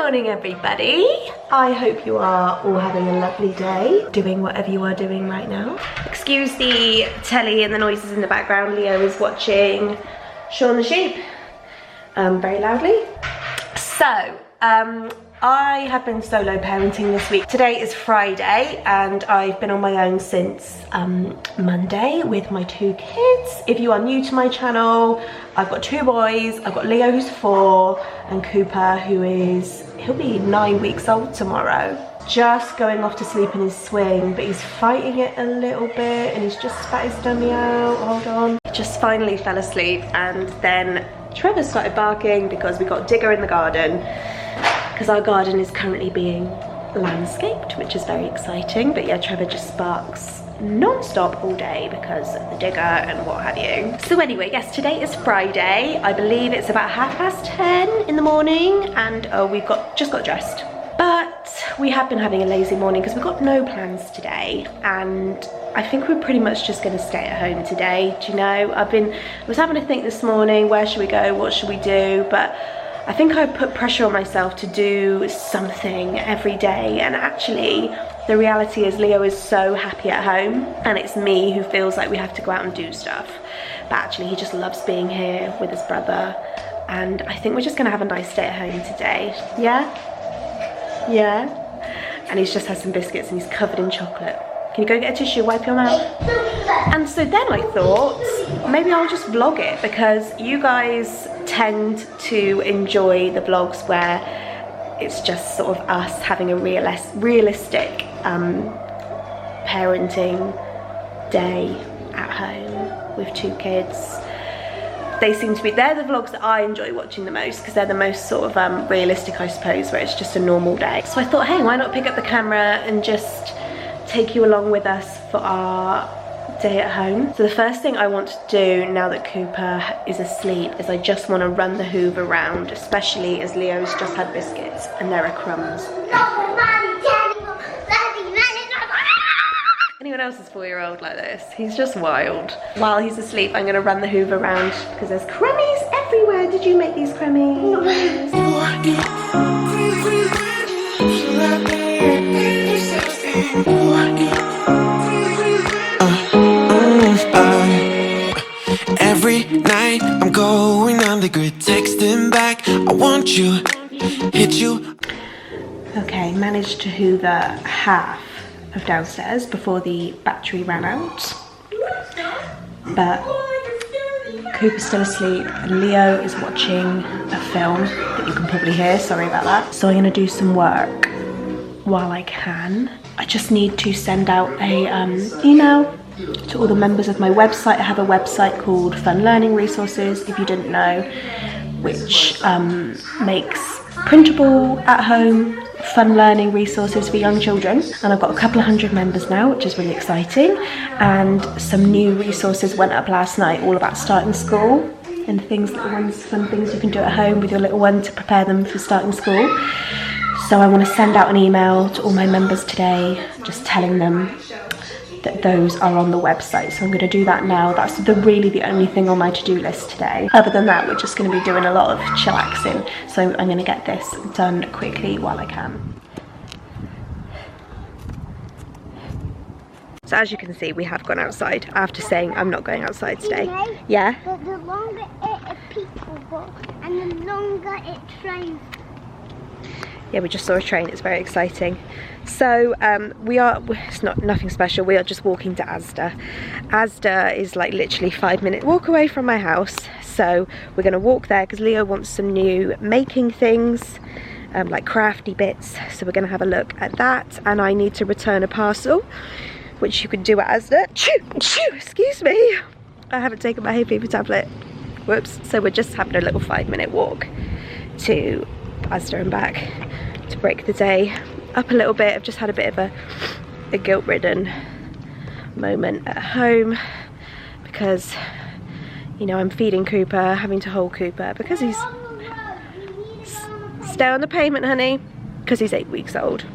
morning, everybody. I hope you are all having a lovely day, doing whatever you are doing right now. Excuse the telly and the noises in the background. Leo is watching Shaun the Sheep very loudly. So, I have been solo parenting this week. Today is Friday and I've been on my own since Monday with my 2 kids. If you are new to my channel, I've got 2 boys. I've got Leo, who's 4, and Cooper, he'll be 9 weeks old tomorrow. Just going off to sleep in his swing, but he's fighting it a little bit and he's just spat his dummy out. Hold on. He just finally fell asleep, and then Trevor started barking because we got Digger in the garden, because our garden is currently being landscaped, which is very exciting. But yeah, Trevor just barks non-stop all day because of the digger and what have you. So anyway, yes, today is Friday. I believe it's about 10:30 in the morning, and we've just got dressed. But we have been having a lazy morning because we've got no plans today, and I think we're pretty much just going to stay at home today. Do you know, I was having to think this morning, where should we go, what should we do? But I think I put pressure on myself to do something every day, and actually the reality is Leo is so happy at home, and it's me who feels like we have to go out and do stuff. But actually he just loves being here with his brother, and I think we're just gonna have a nice day at home today. Yeah? Yeah? And he's just had some biscuits and he's covered in chocolate. Can you go get a tissue, wipe your mouth? And so then I thought, maybe I'll just vlog it, because you guys tend to enjoy the vlogs where it's just sort of us having a realistic parenting day at home with 2 kids. They're the vlogs that I enjoy watching the most, because they're the most sort of realistic, I suppose, where it's just a normal day. So I thought, hey, why not pick up the camera and just take you along with us for our day at home. So the first thing I want to do now that Cooper is asleep is I just want to run the hoover around, especially as Leo's just had biscuits and there are crumbs. Anyone else's 4-year-old like this? He's just wild. While he's asleep, I'm going to run the hoover around because there's crummies everywhere. Did you make these crummies? Every night I'm going on the grid, texting back, I want you, hit you. Okay, managed to hoover half of downstairs before the battery ran out, but Cooper's still asleep and Leo is watching a film that you can probably hear, sorry about that. So I'm going to do some work while I can. I just need to send out a email to all the members of my website. I have a website called Fun Learning Resources, if you didn't know, which makes printable at home fun learning resources for young children, and I've got a couple of 100 members now, which is really exciting. And some new resources went up last night all about starting school and fun things you can do at home with your little one to prepare them for starting school. So I want to send out an email to all my members today just telling them that those are on the website. So I'm going to do that now. That's really the only thing on my to-do list today. Other than that, we're just going to be doing a lot of chillaxing. So I'm going to get this done quickly while I can. So as you can see, we have gone outside after saying I'm not going outside today. Yeah? But the longer it people go and the longer it trains. Yeah, we just saw a train. It's very exciting. So it's nothing special. We are just walking to Asda. Asda is like literally 5-minute walk away from my house. So we're going to walk there because Leo wants some new making things, like crafty bits. So we're going to have a look at that. And I need to return a parcel, which you can do at Asda. Excuse me. I haven't taken my hay fever tablet. Whoops. So we're just having a little 5-minute walk to Asda and back to break the day up a little bit. I've just had a bit of a guilt-ridden moment at home because, you know, I'm feeding Cooper, having to hold Cooper because he's stay on the pavement, honey, because he's 8 weeks old,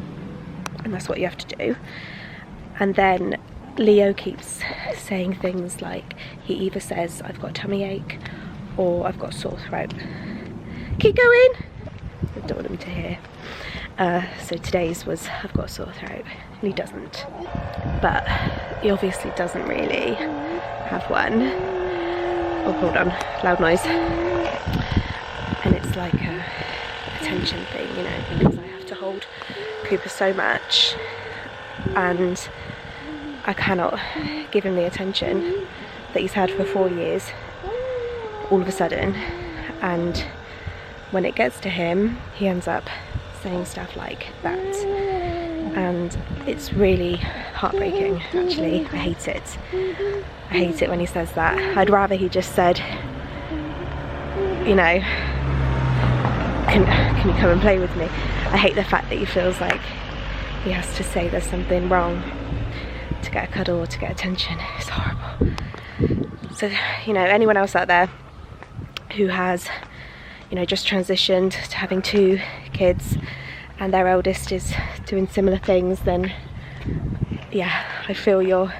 and that's what you have to do. And then Leo keeps saying things like, he either says I've got a tummy ache or I've got a sore throat. Keep going. don't want him to hear. So today's was, I've got a sore throat, and he doesn't. But he obviously doesn't really have one. Oh, hold on, loud noise. And it's like a attention thing, you know, because I have to hold Cooper so much, and I cannot give him the attention that he's had for 4 years all of a sudden. And when it gets to him, he ends up saying stuff like that, and it's really heartbreaking, actually. I hate it. I hate it when he says that. I'd rather he just said, you know, can you come and play with me? I hate the fact that he feels like he has to say there's something wrong to get a cuddle or to get attention. It's horrible. So, you know, anyone else out there who has, you know, just transitioned to having 2 kids and their eldest is doing similar things, then yeah, I feel your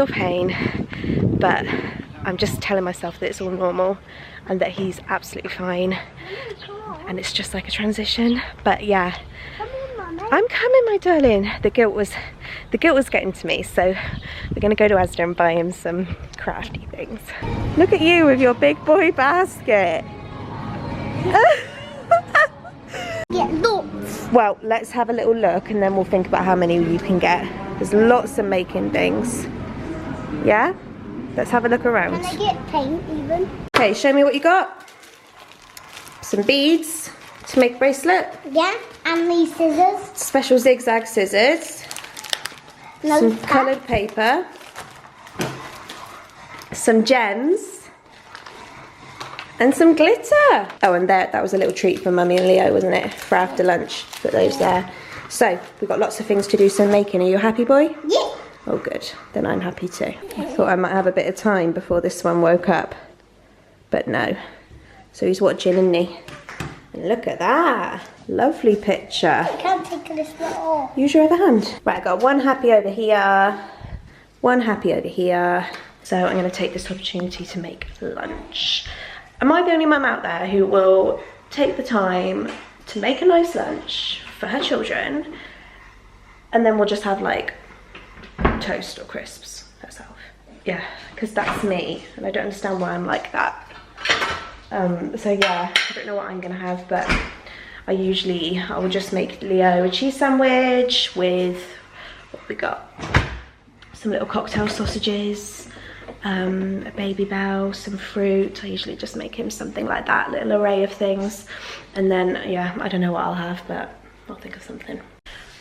pain, but I'm just telling myself that it's all normal and that he's absolutely fine, and it's just like a transition. But yeah, I'm coming, my darling. The guilt was getting to me, so we're gonna go to Asda and buy him some crafty things. Look at you with your big boy basket. Get lots. Well, let's have a little look and then we'll think about how many you can get. There's lots of making things. Yeah? Let's have a look around. Can I get paint even? Okay, show me what you got. Some beads to make a bracelet. Yeah, and these scissors. Special zigzag scissors. Some coloured paper. Some gems. And some glitter. Oh, and that was a little treat for Mummy and Leo, wasn't it? For after lunch. Put those there. So, we've got lots of things to do some making. Are you a happy boy? Yeah. Oh, good. Then I'm happy too. I thought I might have a bit of time before this one woke up. But no. So he's watching, isn't he? And look at that. Lovely picture. I can't take this one off. Use your other hand. Right, I've got one happy over here. One happy over here. So I'm going to take this opportunity to make lunch. Am I the only mum out there who will take the time to make a nice lunch for her children and then we'll just have like toast or crisps herself? Yeah, because that's me and I don't understand why I'm like that. So yeah, I don't know what I'm gonna have, but I will just make Leo a cheese sandwich with, what we got? Some little cocktail sausages. A baby bell, some fruit. I usually just make him something like that, little array of things. And then, yeah, I don't know what I'll have, but I'll think of something.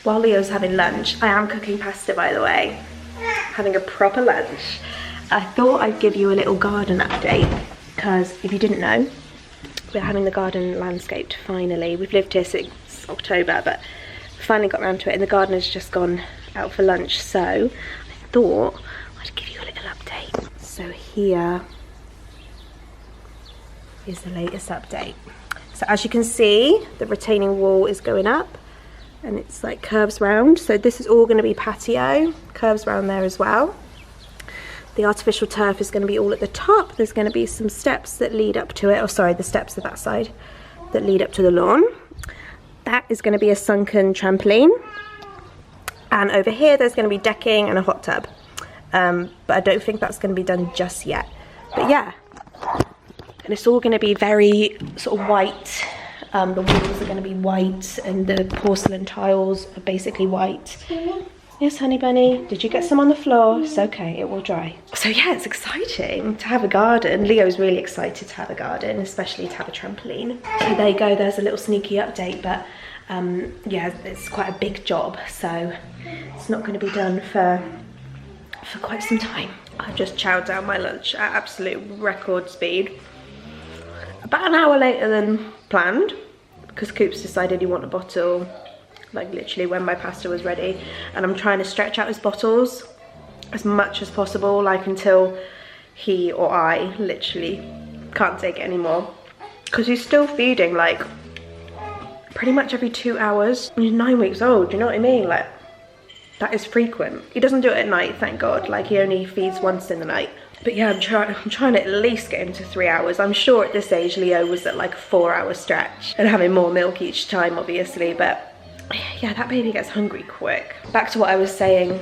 While Leo's having lunch, I am cooking pasta, by the way. Having a proper lunch. I thought I'd give you a little garden update, because if you didn't know, we're having the garden landscaped finally. We've lived here since October, but finally got around to it, and the gardener's just gone out for lunch, so I thought I'd give you a little update. So here is the latest update. So as you can see, the retaining wall is going up and it's like curves round. So this is all going to be patio, curves round there as well. The artificial turf is going to be all at the top. There's going to be some steps that lead up to it, or sorry, the steps to that side that lead up to the lawn. That is going to be a sunken trampoline. And over here there's going to be decking and a hot tub. But I don't think that's going to be done just yet. But yeah, and it's all going to be very sort of white. The walls are going to be white and the porcelain tiles are basically white. Yes, honey bunny. Did you get some on the floor? It's okay, it will dry. So yeah, it's exciting to have a garden. Leo's really excited to have a garden, especially to have a trampoline. So there you go, there's a little sneaky update, but yeah, it's quite a big job. So it's not going to be done for quite some time. I've just chowed down my lunch at absolute record speed. About an hour later than planned, because Coops decided he wanted a bottle, like literally when my pasta was ready. And I'm trying to stretch out his bottles as much as possible, like until he or I literally can't take it anymore. Because he's still feeding like pretty much every 2 hours. He's 9 weeks old, do you know what I mean? Like, that is frequent. He doesn't do it at night, thank God. Like, he only feeds once in the night. But yeah, I'm trying to at least get him to 3 hours. I'm sure at this age Leo was at like a 4-hour stretch and having more milk each time, obviously, but yeah, that baby gets hungry quick. Back to what I was saying,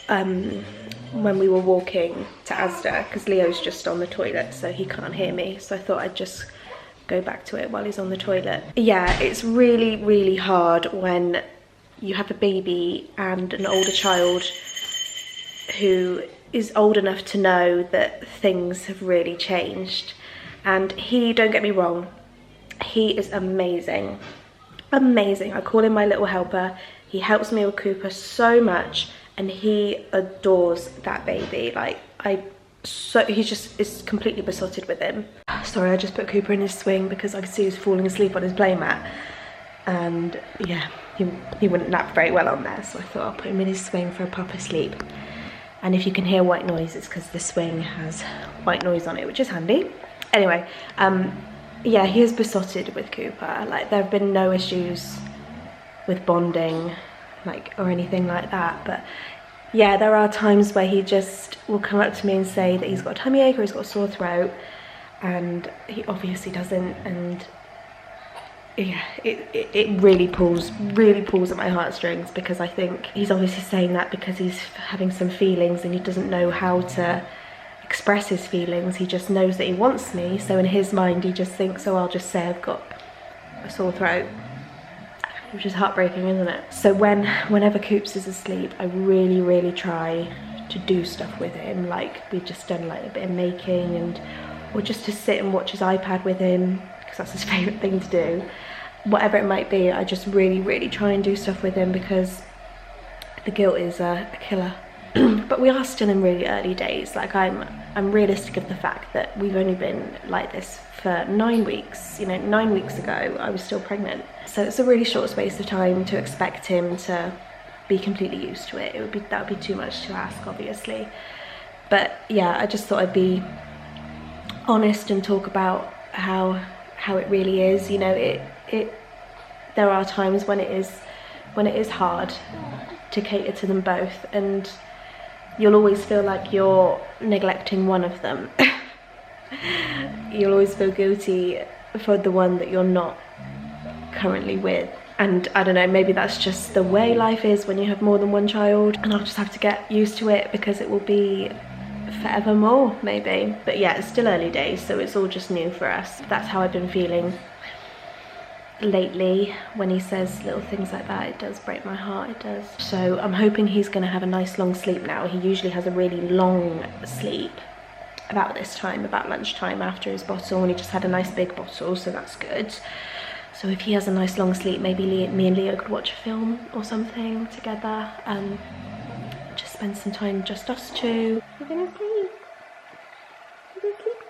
when we were walking to Asda, because Leo's just on the toilet, so he can't hear me, so I thought I'd just go back to it while he's on the toilet. Yeah, it's really, really hard when you have a baby and an older child who is old enough to know that things have really changed. And he, don't get me wrong, he is amazing. Amazing. I call him my little helper. He helps me with Cooper so much, and he adores that baby. Like, he just is completely besotted with him. Sorry, I just put Cooper in his swing because I could see he was falling asleep on his playmat. And yeah, he wouldn't nap very well on there, so I thought I'll put him in his swing for a proper sleep. And if you can hear white noise, it's because the swing has white noise on it, which is handy. Anyway, yeah, he is besotted with Cooper. Like, there have been no issues with bonding, like, or anything like that. But yeah, there are times where he just will come up to me and say that he's got a tummy ache or he's got a sore throat, and he obviously doesn't. And yeah, it really pulls at my heartstrings, because I think he's obviously saying that because he's having some feelings and he doesn't know how to express his feelings. He just knows that he wants me, so in his mind he just thinks, oh, I'll just say I've got a sore throat, which is heartbreaking, isn't it? So whenever Coops is asleep, I really, really try to do stuff with him. Like, we've just done like a bit of making, or just to sit and watch his iPad with him, because that's his favourite thing to do. Whatever it might be, I just really, really try and do stuff with him, because the guilt is a killer. But we are still in really early days. Like, I'm realistic of the fact that we've only been like this for 9 weeks. You know, 9 weeks ago I was still pregnant, so it's a really short space of time to expect him to be completely used to it. That would be too much to ask, obviously. But yeah, I just thought I'd be honest and talk about how it really is. You know, there are times when it is hard to cater to them both, and you'll always feel like you're neglecting one of them. You'll always feel guilty for the one that you're not currently with. And I don't know, maybe that's just the way life is when you have more than one child, and I'll just have to get used to it, because it will be forevermore, maybe. But yeah, it's still early days, so it's all just new for us. That's how I've been feeling lately. When he says little things like that, it does break my heart, it does. So I'm hoping he's gonna have a nice long sleep now. He usually has a really long sleep about this time, about lunchtime, after his bottle, and he just had a nice big bottle, so that's good. So if he has a nice long sleep, maybe me and Leo could watch a film or something together, just spend some time just us two. You're gonna sleep. You're gonna sleep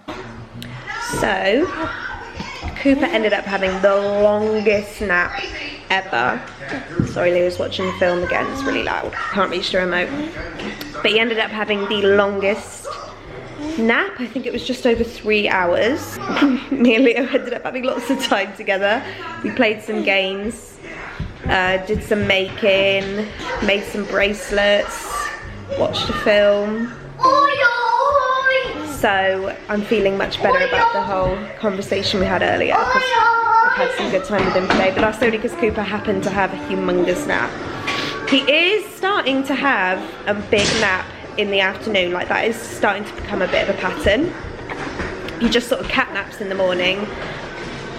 time. So Cooper ended up having the longest nap ever. Sorry, Leo's watching the film again, it's really loud. Can't reach the remote. But he ended up having the longest nap. I think it was just over 3 hours. Me and Leo ended up having lots of time together. We played some games, did some making, made some bracelets, watched a film. So I'm feeling much better about the whole conversation we had earlier, because I've had some good time with him today. But that's only because Cooper happened to have a humongous nap. He is starting to have a big nap in the afternoon. Like, that is starting to become a bit of a pattern. He just sort of cat naps in the morning,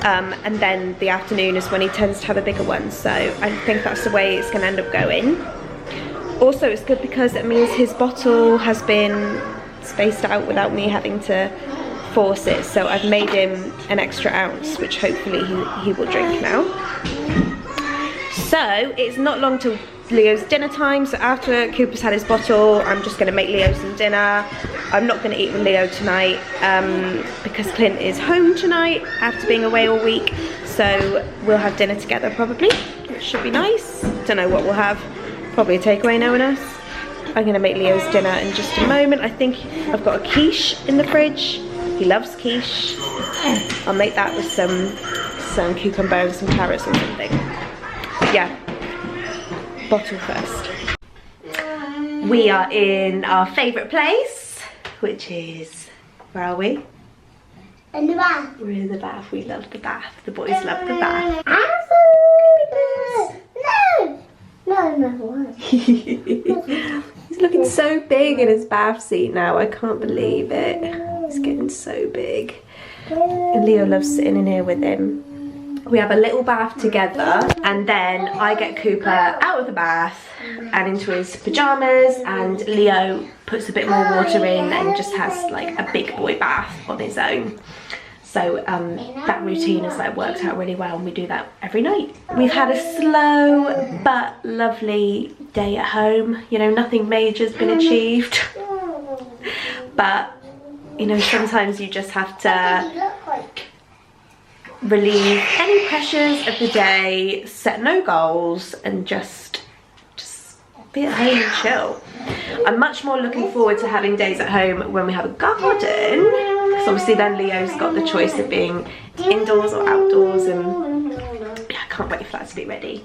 and then the afternoon is when he tends to have a bigger one. So I think that's the way it's going to end up going. Also, it's good because it means his bottle has been spaced out without me having to force it. So I've made him an extra ounce, which hopefully he will drink now. So it's not long till Leo's dinner time. So after Cooper's had his bottle, I'm just going to make Leo some dinner. I'm not going to eat with Leo tonight, because Clint is home tonight after being away all week. So we'll have dinner together probably, which should be nice. Don't know what we'll have. Probably a takeaway, knowing us. I'm going to make Leo's dinner in just a moment. I think I've got a quiche in the fridge. He loves quiche. I'll make that with some cucumber and some carrots or something. But yeah, bottle first. We are in our favourite place, which is, where are we? In the bath. We're in the bath. We love the bath. The boys love the bath. No. He's looking so big in his bath seat now. I can't believe it. He's getting so big. And Leo loves sitting in here with him. We have a little bath together, and then I get Cooper out of the bath and into his pajamas, and Leo puts a bit more water in and just has like a big boy bath on his own. So that routine has like worked out really well, and we do that every night. We've had a slow but lovely day at home. You know, nothing major has been achieved, but you know, sometimes you just have to relieve any pressures of the day, set no goals, and just be at home and chill. I'm much more looking forward to having days at home when we have a garden, because obviously then Leo's got the choice of being indoors or outdoors, and yeah, I can't wait for that to be ready.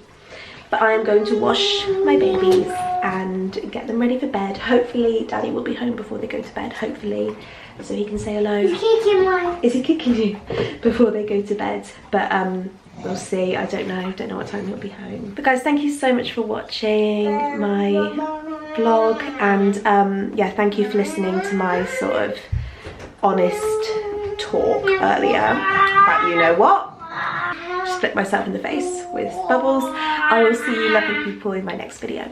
But I am going to wash my babies and get them ready for bed. Hopefully Daddy will be home before they go to bed, hopefully, so he can say hello. He's kicking mine. Is he kicking you? Before they go to bed. But we'll see. I don't know what time he'll be home. But guys, thank you so much for watching my vlog, and yeah, thank you for listening to my sort of honest talk earlier about you know what. Just flick myself in the face with bubbles. I will see you lovely people in my next video.